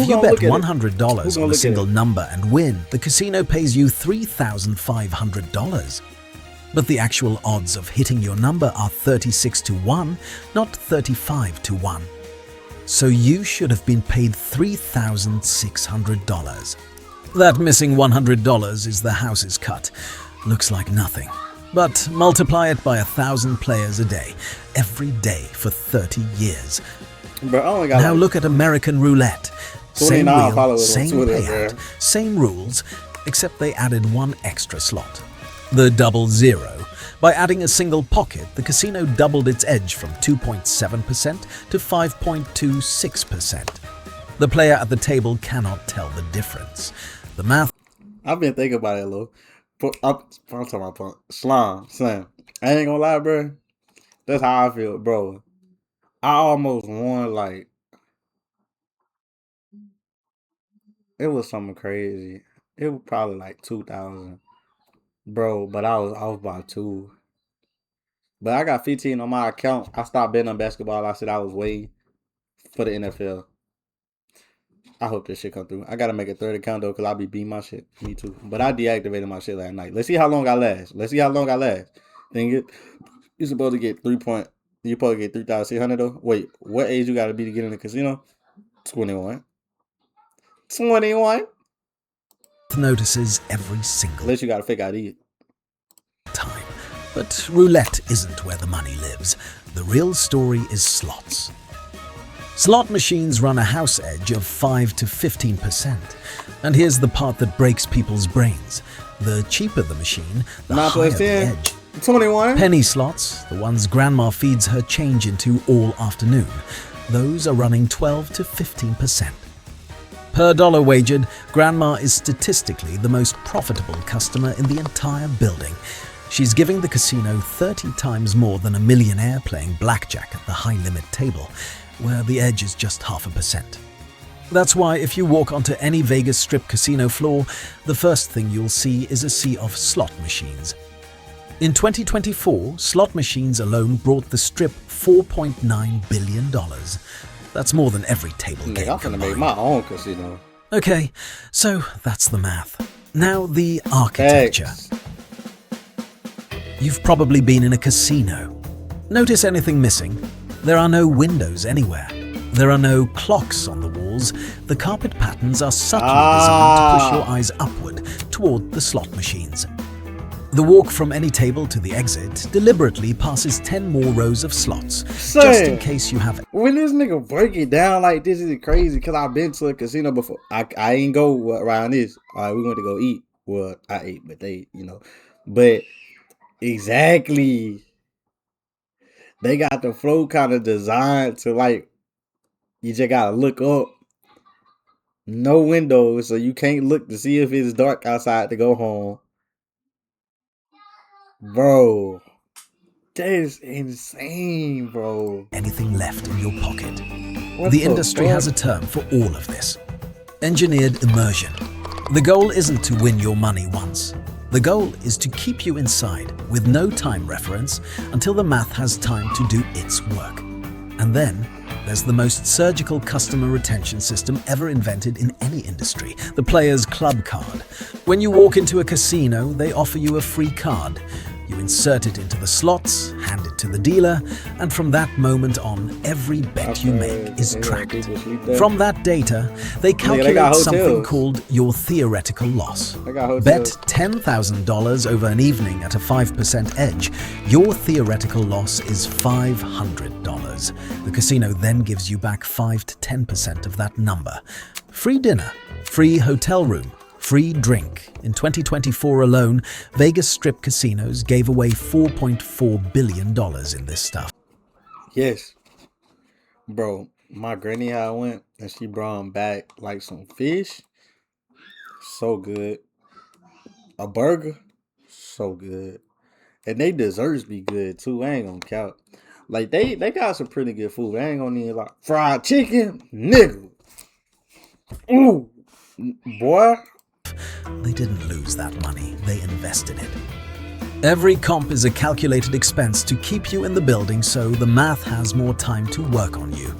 If you gonna bet look at it? Who $100 gonna on a look at single it? number and win, the casino pays you $3,500. But the actual odds of hitting your number are 36 to 1, not 35 to 1. So you should have been paid $3,600. That missing $100 is the house's cut. Looks like nothing. But multiply it by 1,000 players a day, every day for 30 years. Bro, I only got Now like, look at American Roulette. Same 29 wheel, followers on same Twitter, payout, bro. same rules, except they added one extra slot. The double zero. By adding a single pocket, the casino doubled its edge from 2.7% to 5.26%. The player at the table cannot tell the difference. The math I've been thinking about it, Lou. I'm talking about Slime, Slam. I ain't gonna lie, bro. That's how I feel, bro. I almost won, like, it was something crazy. It was probably like 2,000, bro. But I was off by 2. But I got 15 on my account. I stopped betting on basketball. I said I was waiting for the NFL. I hope this shit come through. I gotta make a third account though, cause I'll be beating my shit. Me too. But I deactivated my shit last night. Let's see how long I last. Then you're supposed to get 3 point. You supposed to get 3,600 though. Wait, what age you gotta be to get in the casino? 21. 21. notices every single Unless you got a fake ID. time. But roulette isn't where the money lives. The real story is slots. Slot machines run a house edge of 5 to 15%. And here's the part that breaks people's brains. The cheaper the machine, the 9 higher plus the 10. edge. 21. Penny slots, the ones Grandma feeds her change into all afternoon, those are running 12 to 15%. Per dollar wagered, Grandma is statistically the most profitable customer in the entire building. She's giving the casino 30 times more than a millionaire playing blackjack at the high-limit table, where the edge is just 0.5%. That's why if you walk onto any Vegas Strip casino floor, the first thing you'll see is a sea of slot machines. In 2024, slot machines alone brought the Strip $4.9 billion. That's more than every table Nigga, game I'm finna make combined. my own casino. Okay, so that's the math. Now the architecture. Thanks. You've probably been in a casino. Notice anything missing? There are no windows anywhere. There are no clocks on the walls. The carpet patterns are subtly designed to push your eyes upward toward the slot machines. The walk from any table to the exit deliberately passes 10 more rows of slots, just in case you have When this nigga break it down like this is crazy, cause I've been to a casino before. I ain't go around this. All right, we went to go eat. Well, I ate, but they, But exactly, they got the flow kind of designed to like, you just gotta look up. No windows, so you can't look to see if it's dark outside to go home. Bro, that is insane, bro. anything left in your pocket. What The industry fuck? has a term for all of this. Engineered immersion. The goal isn't to win your money once. The goal is to keep you inside with no time reference until the math has time to do its work. And then there's the most surgical customer retention system ever invented in any industry, the Player's Club card. When you walk into a casino, they offer you a free card. You insert it into the slots, hand it to the dealer, and from that moment on, every bet you make is tracked. From that data, they calculate got something hotels. called your theoretical loss. They got hotels. Bet $10,000 over an evening at a 5% edge. Your theoretical loss is $500. The casino then gives you back 5 to 10% of that number. Free dinner, free hotel room, free drink. In 2024 alone, Vegas Strip casinos gave away $4.4 billion in this stuff. Yes. Bro, my granny how I went and she brought 'em back like some fish. So good. A burger. So good. And they desserts be good too. I ain't gonna count. Like they got some pretty good food. I ain't gonna need like fried chicken, nigga. Ooh. Boy. They didn't lose that money, they invested it. Every comp is a calculated expense to keep you in the building so the math has more time to work on you.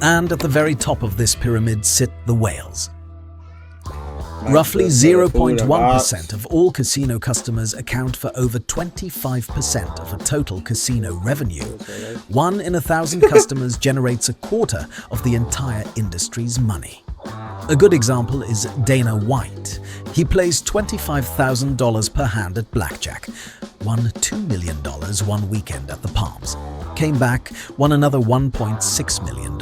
And at the very top of this pyramid sit the whales. Like Roughly the food and 0.1% of all casino customers account for over 25% of a total casino revenue. 1 in 1,000 customers generates a quarter of the entire industry's money. A good example is Dana White. He plays $25,000 per hand at blackjack, won $2 million one weekend at the Palms, came back, won another $1.6 million.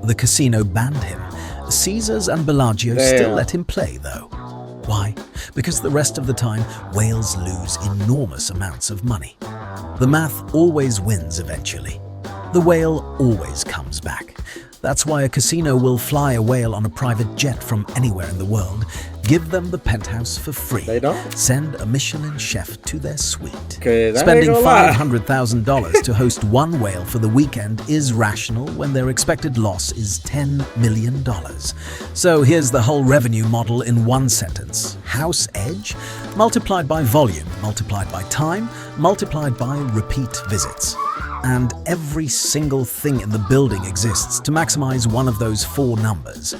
The casino banned him. Caesars and Bellagio still let him play, though. Why? Because the rest of the time, whales lose enormous amounts of money. The math always wins eventually. The whale always comes back. That's why a casino will fly a whale on a private jet from anywhere in the world, give them the penthouse for free, They don't? send a Michelin chef to their suite. 'Cause I Spending ain't gonna lie. $500,000 to host one whale for the weekend is rational when their expected loss is $10 million. So here's the whole revenue model in one sentence. House edge multiplied by volume, multiplied by time, multiplied by repeat visits. And every single thing in the building exists to maximize one of those 4 numbers.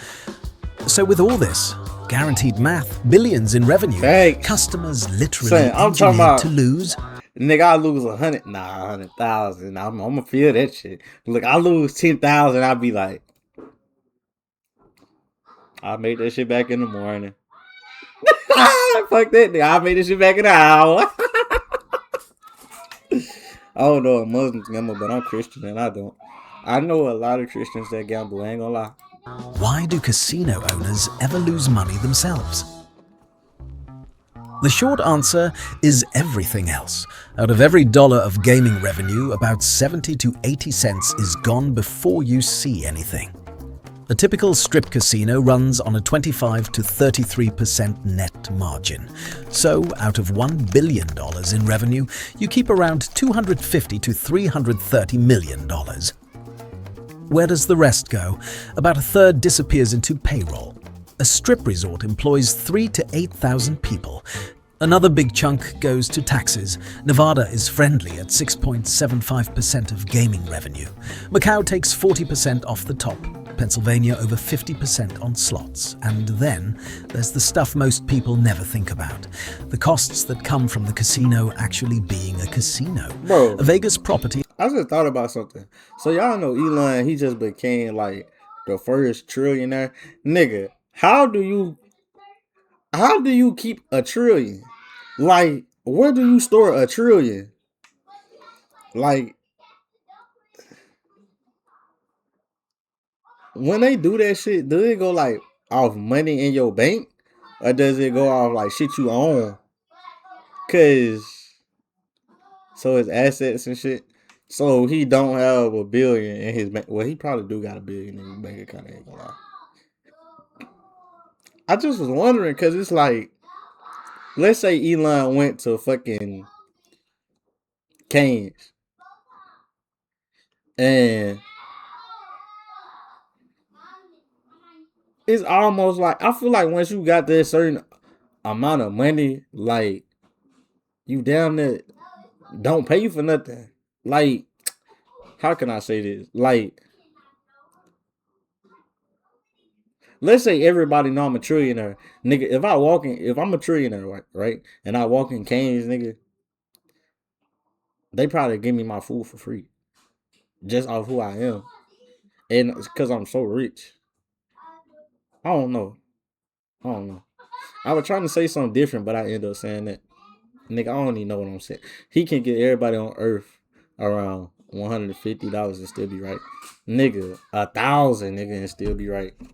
So with all this, guaranteed math, billions in revenue, Thanks. customers literally Son, I'm talking engineered about- to lose. Nigga, I lose 100,000. I'm gonna feel that shit. Look, I lose 10,000. I'll be like, I'll make that shit back in the morning. Fuck that nigga. I'll make that shit back in an hour. I don't know if Muslims gamble, but I'm Christian and I don't. I know a lot of Christians that gamble. I ain't gonna lie. Why do casino owners ever lose money themselves? The short answer is everything else. Out of every dollar of gaming revenue, about 70 to 80 cents is gone before you see anything. A typical strip casino runs on a 25 to 33% net margin. So, out of $1 billion in revenue, you keep around $250 to $330 million. Where does the rest go? About a third disappears into payroll. A strip resort employs 3,000 to 8,000 people. Another big chunk goes to taxes. Nevada is friendly at 6.75% of gaming revenue. Macau takes 40% off the top. Pennsylvania over 50% on slots. And then there's the stuff most people never think about. The costs that come from the casino actually being a casino. Bro. A Vegas property. I just thought about something. So y'all know Elon, he just became like the first trillionaire. Nigga, how do you keep a trillion? Like, where do you store a trillion? Like, when they do that shit, does it go like off money in your bank? Or does it go off like shit you own? Cause so his assets and shit. So he don't have $1 billion in his bank. Well, he probably do got $1 billion in his bank account. I ain't gonna lie. I just was wondering, cause it's like, let's say Elon went to fucking Canes, and it's almost like, I feel like once you got that certain amount of money, like, you damn near don't pay you for nothing. Like, how can I say this? Like, let's say everybody know I'm a trillionaire. Nigga, if I'm a trillionaire, right? And I walk in Cane's, nigga, they probably give me my food for free. Just off who I am. And it's because I'm so rich. I don't know. I was trying to say something different, but I ended up saying that. Nigga, I don't even know what I'm saying. He can get everybody on earth around $150 and still be right. Nigga, 1,000 nigga and still be right. You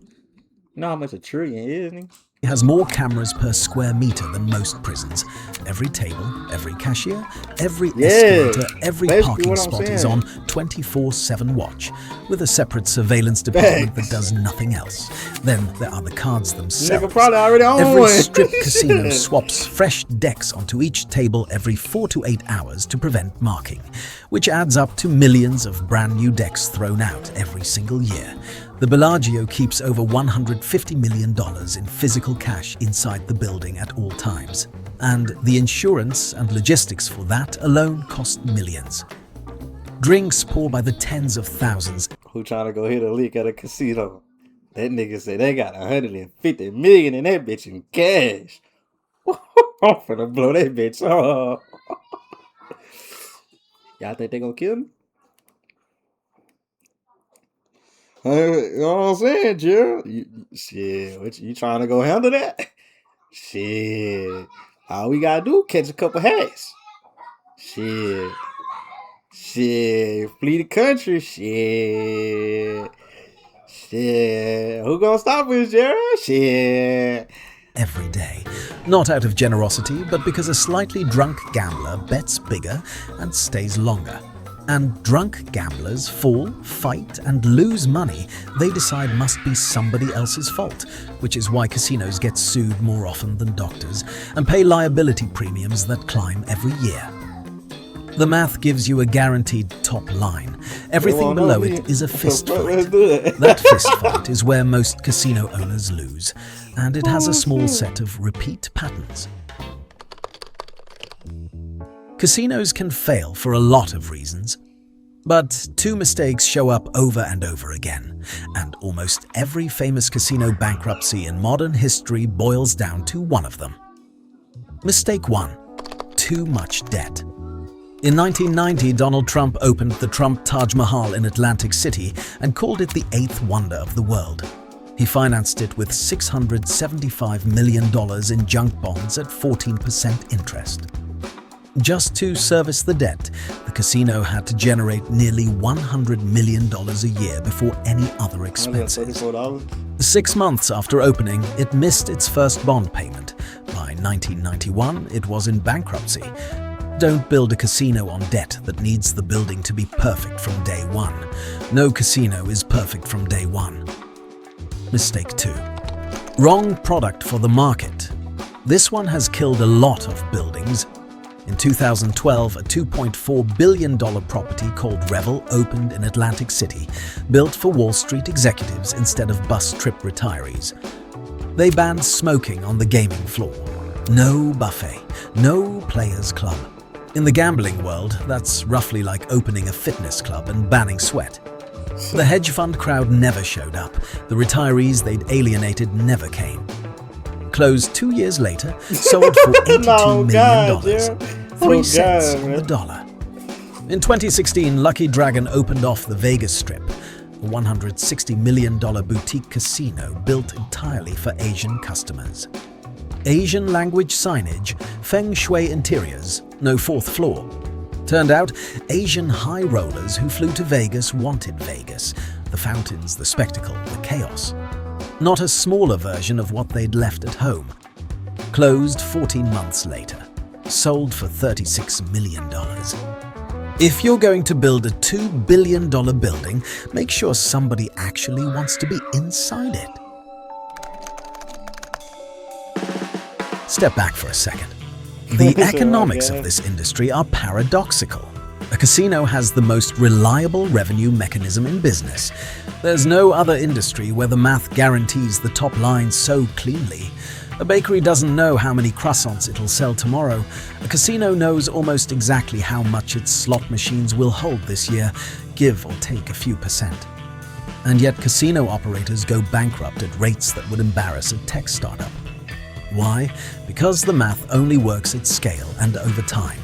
know how much a trillion is, nigga? Has more cameras per square meter than most prisons. Every table, every cashier, every escalator, every basically parking what I'm spot is saying. on 24/7 watch, with a separate surveillance department that does nothing else. Then there are the cards themselves. Nigga probably already own Every one. strip casino swaps fresh decks onto each table every 4 to 8 hours to prevent marking, which adds up to millions of brand new decks thrown out every single year. The Bellagio keeps over $150 million in physical cash inside the building at all times. And the insurance and logistics for that alone cost millions. Drinks pour by the tens of thousands. who trying to go hit a lick at a casino. That nigga said they got 150 million in that bitch in cash. I'm finna blow that bitch off. Y'all think they gonna kill me? You know what I'm saying, Gerald? Shit, what you trying to go handle that? Shit. All we gotta do, catch a couple hats. Shit. Flee the country. Shit. Who gonna stop us, Gerald? Shit. Every day. Not out of generosity, but because a slightly drunk gambler bets bigger and stays longer. And drunk gamblers fall, fight, and lose money they decide must be somebody else's fault, which is why casinos get sued more often than doctors and pay liability premiums that climb every year. The math gives you a guaranteed top line. Everything below it is a fist fight. That fist fight is where most casino owners lose, and it has a small set of repeat patterns. Casinos can fail for a lot of reasons, but two mistakes show up over and over again, and almost every famous casino bankruptcy in modern history boils down to one of them. Mistake 1. Too much debt. In 1990, Donald Trump opened the Trump Taj Mahal in Atlantic City and called it the 8th wonder of the world. He financed it with $675 million in junk bonds at 14% interest. Just to service the debt, the casino had to generate nearly $100 million a year before any other expenses. 6 months after opening, it missed its first bond payment. By 1991, it was in bankruptcy. Don't build a casino on debt that needs the building to be perfect from day one. No casino is perfect from day one. Mistake 2. Wrong product for the market. This one has killed a lot of buildings. In 2012, a $2.4 billion property called Revel opened in Atlantic City, built for Wall Street executives instead of bus trip retirees. They banned smoking on the gaming floor. No buffet, no players' club. In the gambling world, that's roughly like opening a fitness club and banning sweat. The hedge fund crowd never showed up. The retirees they'd alienated never came. Closed 2 years later, sold for $82 million, 3 cents on the dollar. In 2016, Lucky Dragon opened off the Vegas Strip, a $160 million boutique casino built entirely for Asian customers. Asian language signage, feng shui interiors, no 4th floor. Turned out, Asian high rollers who flew to Vegas wanted Vegas, the fountains, the spectacle, the chaos. Not a smaller version of what they'd left at home. Closed 14 months later. Sold for $36 million. If you're going to build a $2 billion building, make sure somebody actually wants to be inside it. Step back for a second. The economics of this industry are paradoxical. A casino has the most reliable revenue mechanism in business. There's no other industry where the math guarantees the top line so cleanly. A bakery doesn't know how many croissants it'll sell tomorrow. A casino knows almost exactly how much its slot machines will hold this year, give or take a few percent. And yet casino operators go bankrupt at rates that would embarrass a tech startup. Why? Because the math only works at scale and over time.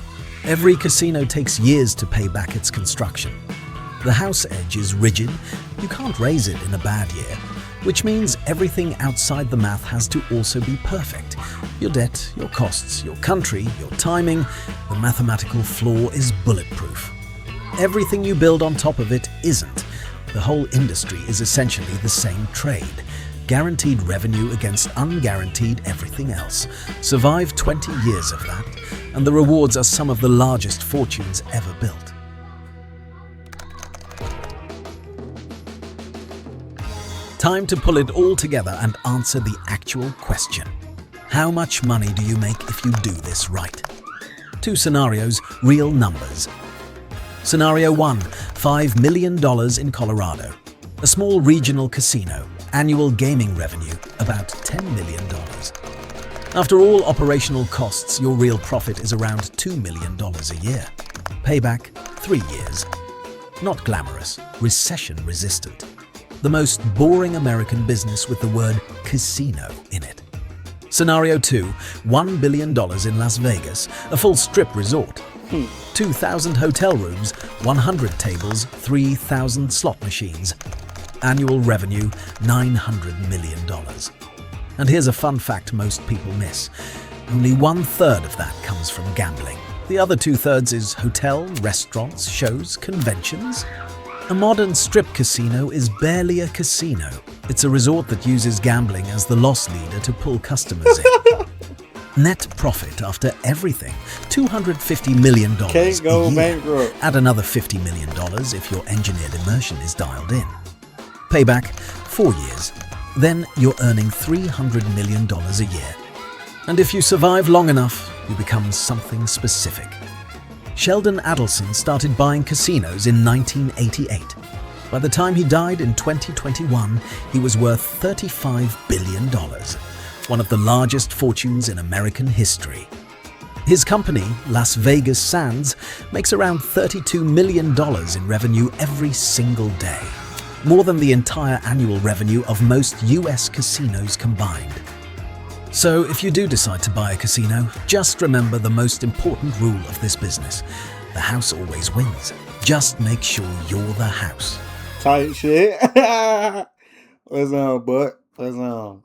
Every casino takes years to pay back its construction. The house edge is rigid, you can't raise it in a bad year, which means everything outside the math has to also be perfect. Your debt, your costs, your country, your timing, the mathematical floor is bulletproof. Everything you build on top of it isn't. The whole industry is essentially the same trade. Guaranteed revenue against unguaranteed everything else. Survive 20 years of that, and the rewards are some of the largest fortunes ever built. Time to pull it all together and answer the actual question. How much money do you make if you do this right? 2 scenarios, real numbers. Scenario 1, $5 million in Colorado. A small regional casino. Annual gaming revenue, about $10 million. After all operational costs, your real profit is around $2 million a year. Payback, 3 years. not glamorous, recession-resistant. The most boring American business with the word casino in it. Scenario 2, $1 billion in Las Vegas, a full strip resort. 2,000 hotel rooms, 100 tables, 3,000 slot machines. Annual revenue, $900 million. And here's a fun fact most people miss. Only 1/3 of that comes from gambling. The other 2/3 is hotel, restaurants, shows, conventions. A modern strip casino is barely a casino. It's a resort that uses gambling as the loss leader to pull customers in. Net profit after everything, $250 million Can't go a year. bankrupt. Add another $50 million if your engineered immersion is dialed in. Payback, 4 years. Then you're earning $300 million a year. And if you survive long enough, you become something specific. Sheldon Adelson started buying casinos in 1988. By the time he died in 2021, he was worth $35 billion, one of the largest fortunes in American history. His company, Las Vegas Sands, makes around $32 million in revenue every single day, more than the entire annual revenue of most US casinos combined. So if you do decide to buy a casino, just remember the most important rule of this business. The house always wins. Just make sure you're the house. Tight shit. What's on, butt? What's on?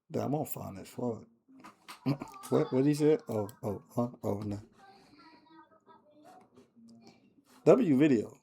Damn, I'm on fine as fuck. What he said? Oh, no. W video.